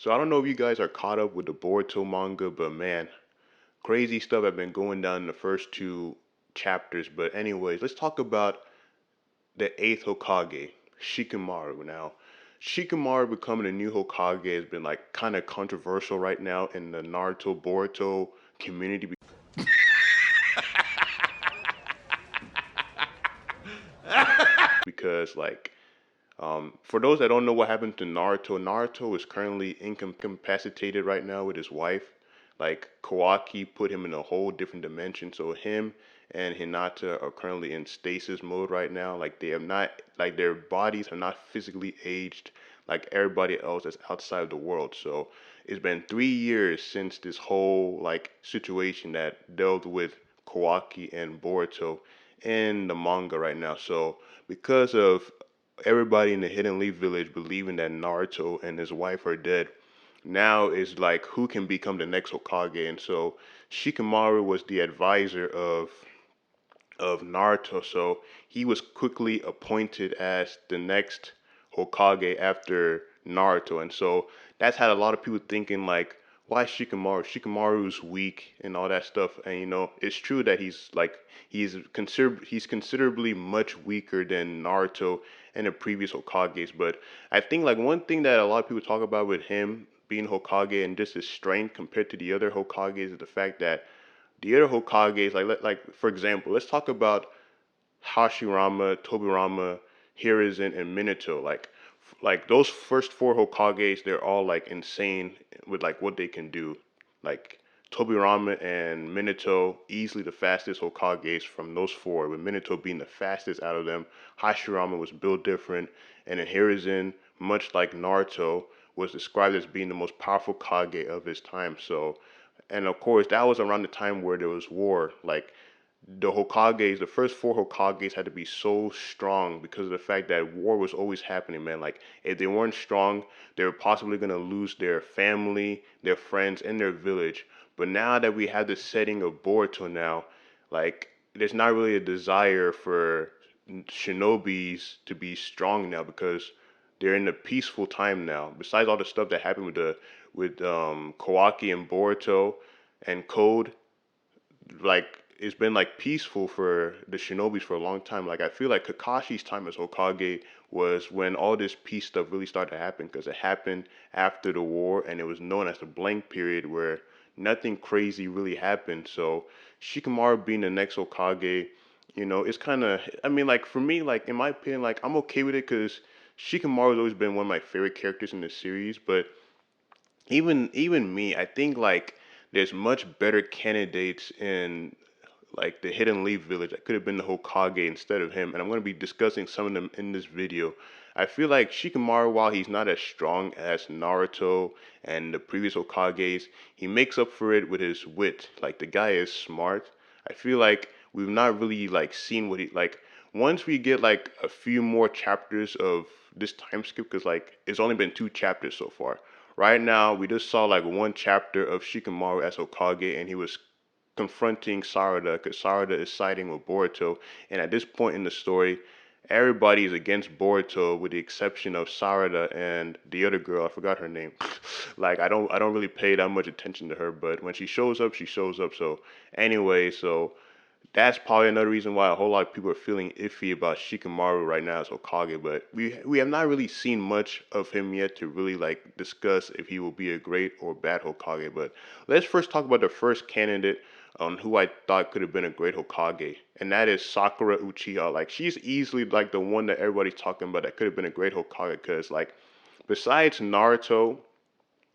So I don't know if you guys are caught up with the Boruto manga, but man, crazy stuff have been going down in the first two chapters. But anyways, let's talk about the eighth Hokage, Shikamaru. Now, Shikamaru becoming a new Hokage has been like kind of controversial right now in the Naruto Boruto community because for those that don't know what happened to Naruto, Naruto is currently incapacitated right now with his wife. Like Kawaki put him in a whole different dimension. So him and Hinata are currently in stasis mode right now. Like they have not, like their bodies are not physically aged like everybody else that's outside of the world. So it's been 3 years since this whole like situation that dealt with Kawaki and Boruto in the manga right now. So because of everybody in the Hidden Leaf Village believing that Naruto and his wife are dead, now is like who can become the next Hokage. And so Shikamaru was the advisor of Naruto, so he was quickly appointed as the next Hokage after Naruto. And so that's had a lot of people thinking like, why Shikamaru? Shikamaru's weak and all that stuff. And it's true that he's considerably much weaker than Naruto and the previous Hokages. But I think like one thing that a lot of people talk about with him being Hokage and just his strength compared to the other Hokages is the fact that the other Hokages, like for example, let's talk about Hashirama, Tobirama, Hiruzen, and Minato. Like those first four Hokages, they're all like insane with like what they can do. Like Tobirama and Minato, easily the fastest Hokages from those four, with Minato being the fastest out of them. Hashirama was built different, and then Hiruzen, much like Naruto, was described as being the most powerful Kage of his time. So, and of course, that was around the time where there was war. Like the Hokages, the first four Hokages had to be so strong because of the fact that war was always happening, man. Like, if they weren't strong, they were possibly going to lose their family, their friends, and their village. But now that we have the setting of Boruto now, like, there's not really a desire for shinobis to be strong now because they're in a peaceful time now. Besides all the stuff that happened with Kawaki and Boruto and Code, like it's been like peaceful for the shinobis for a long time. Like I feel like Kakashi's time as Hokage was when all this peace stuff really started to happen because it happened after the war and it was known as the blank period where nothing crazy really happened. So Shikamaru being the next Hokage, it's kind of, I mean, like for me, like in my opinion, like I'm okay with it because Shikamaru's always been one of my favorite characters in the series. But even me, I think like there's much better candidates in like the Hidden Leaf Village that could have been the Hokage instead of him, and I'm going to be discussing some of them in this video. I feel like Shikamaru, while he's not as strong as Naruto and the previous Hokages, he makes up for it with his wit. Like the guy is smart. I feel like we've not really like seen what he like. Once we get like a few more chapters of this time skip, because like it's only been 2 chapters so far. Right now, we just saw like one chapter of Shikamaru as Hokage, and he was confronting Sarada because Sarada is siding with Boruto. And at this point in the story, everybody is against Boruto with the exception of Sarada and the other girl. I forgot her name. Like I don't really pay that much attention to her, but when she shows up, she shows up. So anyway, so that's probably another reason why a whole lot of people are feeling iffy about Shikamaru right now as Hokage. But we have not really seen much of him yet to really like discuss if he will be a great or bad Hokage. But let's first talk about the first candidate on who I thought could have been a great Hokage, and that is Sakura Uchiha. Like she's easily like the one that everybody's talking about that could have been a great Hokage because like besides Naruto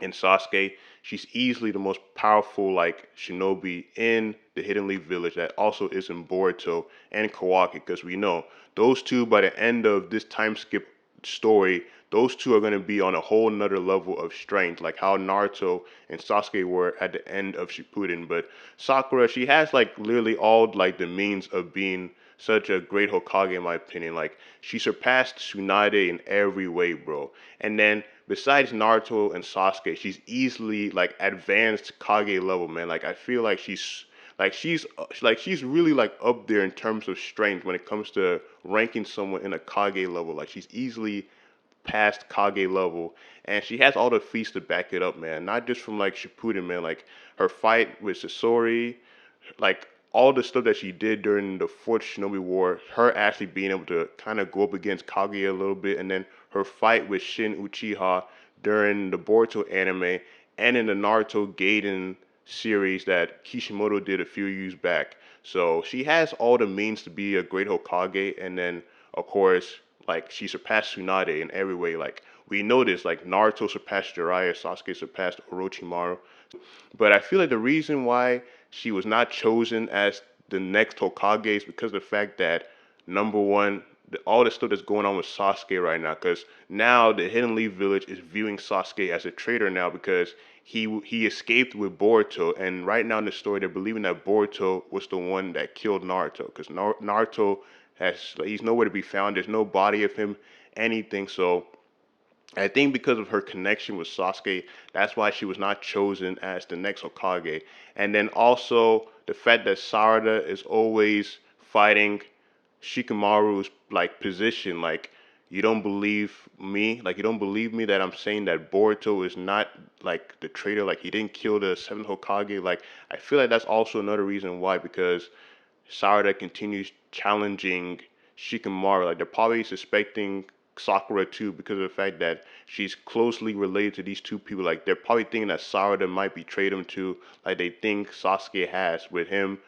and Sasuke, she's easily the most powerful like shinobi in the Hidden Leaf Village that also is in Boruto and Kawaki because we know those two by the end of this time skip story, those two are going to be on a whole nother level of strength, like how Naruto and Sasuke were at the end of Shippuden. But Sakura, she has like literally all like the means of being such a great Hokage in my opinion. Like she surpassed Tsunade in every way, bro. And then besides Naruto and Sasuke, she's easily like advanced Kage level, man. Like I feel like she's really like up there in terms of strength when it comes to ranking someone in a Kage level. Like she's easily past Kage level, and she has all the feats to back it up, man. Not just from like Shippuden, man. Like her fight with Sasori, like all the stuff that she did during the Fourth Shinobi War, her actually being able to kind of go up against Kage a little bit, and then her fight with Shin Uchiha during the Boruto anime and in the Naruto Gaiden series that Kishimoto did a few years back. So she has all the means to be a great Hokage, and then of course, like she surpassed Tsunade in every way. Like we know this, like Naruto surpassed Jiraiya, Sasuke surpassed Orochimaru, but I feel like the reason why she was not chosen as the next Hokage is because of the fact that number one, all the stuff that's going on with Sasuke right now. Because now the Hidden Leaf Village is viewing Sasuke as a traitor now because he escaped with Boruto, and right now in the story they're believing that Boruto was the one that killed Naruto. Because Naruto he's nowhere to be found. There's no body of him, anything. So I think because of her connection with Sasuke, that's why she was not chosen as the next Hokage. And then also the fact that Sarada is always fighting Shikamaru's like position, like you don't believe me, like you don't believe me that I'm saying that Boruto is not like the traitor, like he didn't kill the seventh Hokage. Like I feel like that's also another reason why, because Sarada continues challenging Shikamaru. Like they're probably suspecting Sakura too because of the fact that she's closely related to these two people. Like they're probably thinking that Sarada might betray them too, like they think Sasuke has with him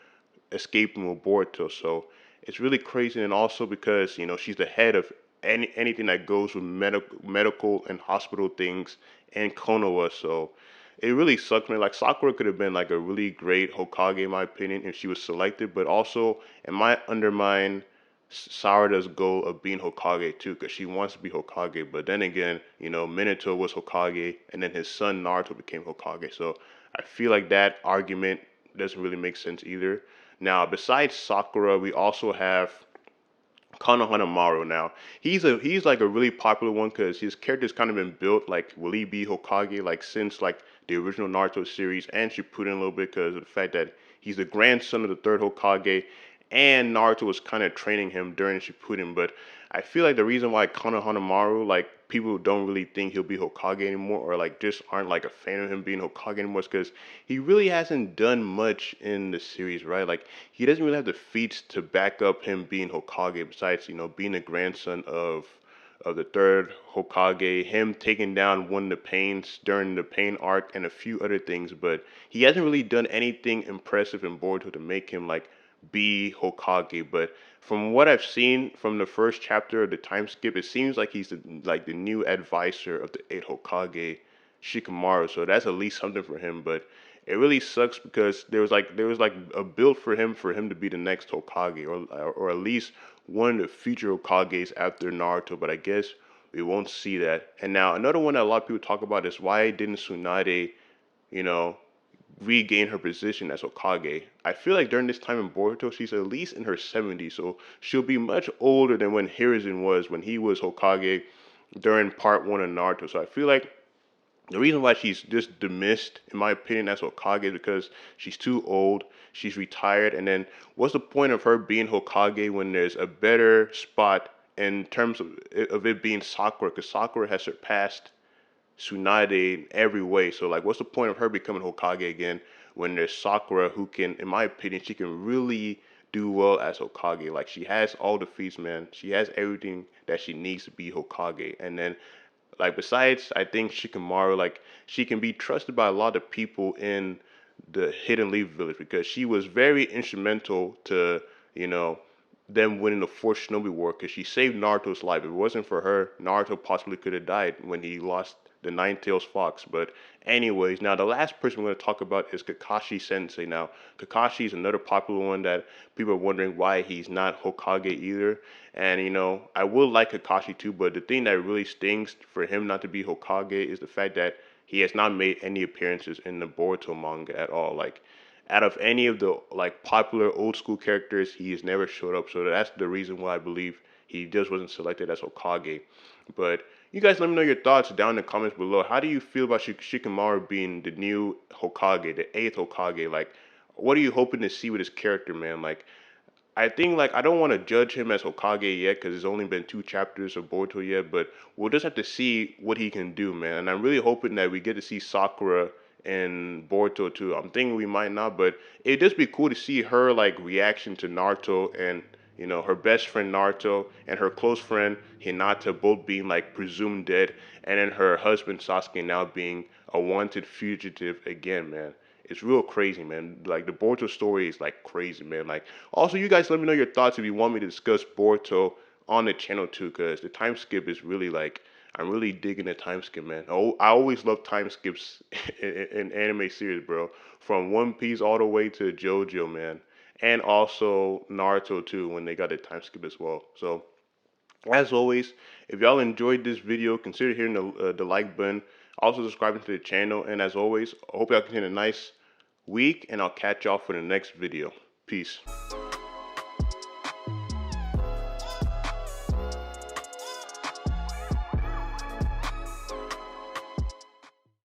escaping with Boruto. So it's really crazy, and also because she's the head of anything that goes with medical and hospital things in Konoha. So it really sucked, man. Like Sakura could have been like a really great Hokage in my opinion if she was selected, but also it might undermine Sarada's goal of being Hokage too, because she wants to be Hokage. But then again, Minato was Hokage, and then his son Naruto became Hokage. So I feel like that argument doesn't really make sense either. Now, besides Sakura, we also have Konohamaru. Now, he's like a really popular one because his character's kind of been built like, will he be Hokage, like since like the original Naruto series, and Shippuden a little bit because of the fact that he's the grandson of the third Hokage, and Naruto was kind of training him during Shippuden. But I feel like the reason why Konohamaru, like people don't really think he'll be Hokage anymore, or like just aren't like a fan of him being Hokage anymore, is because he really hasn't done much in the series, right? Like he doesn't really have the feats to back up him being Hokage. Besides, being the grandson of the third Hokage, him taking down one of the Pains during the Pain arc, and a few other things. But he hasn't really done anything impressive in Boruto to make him like be Hokage. But from what I've seen from the first chapter of the time skip, it seems like he's like the new advisor of the eighth Hokage, Shikamaru. So that's at least something for him. But it really sucks because there was like a build for him to be the next Hokage, or at least one of the future Hokages after Naruto. But I guess we won't see that. And now another one that a lot of people talk about is why didn't Tsunade, you know, regain her position as Hokage. I feel like during this time in Boruto, she's at least in her 70s, so she'll be much older than when Hiruzen was when he was Hokage during part one of Naruto. So I feel like the reason why she's just dismissed, in my opinion, as Hokage is because she's too old, she's retired, and then what's the point of her being Hokage when there's a better spot in terms of it being Sakura? Because Sakura has surpassed Tsunade in every way. So like, what's the point of her becoming Hokage again when there's Sakura who can, in my opinion, she can really do well as Hokage. Like she has all the feats, man. She has everything that she needs to be Hokage. And then like besides, I think Shikamaru, like she can be trusted by a lot of people in the Hidden Leaf Village because she was very instrumental to you know them winning the fourth Shinobi War because she saved Naruto's life. If it wasn't for her, Naruto possibly could have died when he lost the Nine Tails Fox. But anyways, now the last person we're going to talk about is Kakashi Sensei. Now Kakashi is another popular one that people are wondering why he's not Hokage either. And I would like Kakashi too, but the thing that really stings for him not to be Hokage is the fact that he has not made any appearances in the Boruto manga at all. Like out of any of the like popular old school characters, he has never showed up. So that's the reason why I believe he just wasn't selected as Hokage. But you guys let me know your thoughts down in the comments below. How do you feel about Shikamaru being the new Hokage, the eighth Hokage? Like, what are you hoping to see with his character, man? Like, I think like I don't want to judge him as Hokage yet because it's only been 2 chapters of Boruto yet, but we'll just have to see what he can do, man. And I'm really hoping that we get to see Sakura and Boruto too. I'm thinking we might not, but it'd just be cool to see her like reaction to Naruto and her best friend Naruto and her close friend Hinata both being like presumed dead, and then her husband Sasuke now being a wanted fugitive again, man. It's real crazy, man. Like the Boruto story is like crazy, man. Like also, you guys let me know your thoughts if you want me to discuss Boruto on the channel too, cause the time skip is really like I'm really digging the time skip, man. Oh, I always love time skips in anime series, bro. From One Piece all the way to JoJo, man, and also Naruto too when they got a time skip as well. So as always, if y'all enjoyed this video, consider hitting the like button. Also subscribing to the channel, and as always, I hope y'all continue a nice week, and I'll catch y'all for the next video. Peace.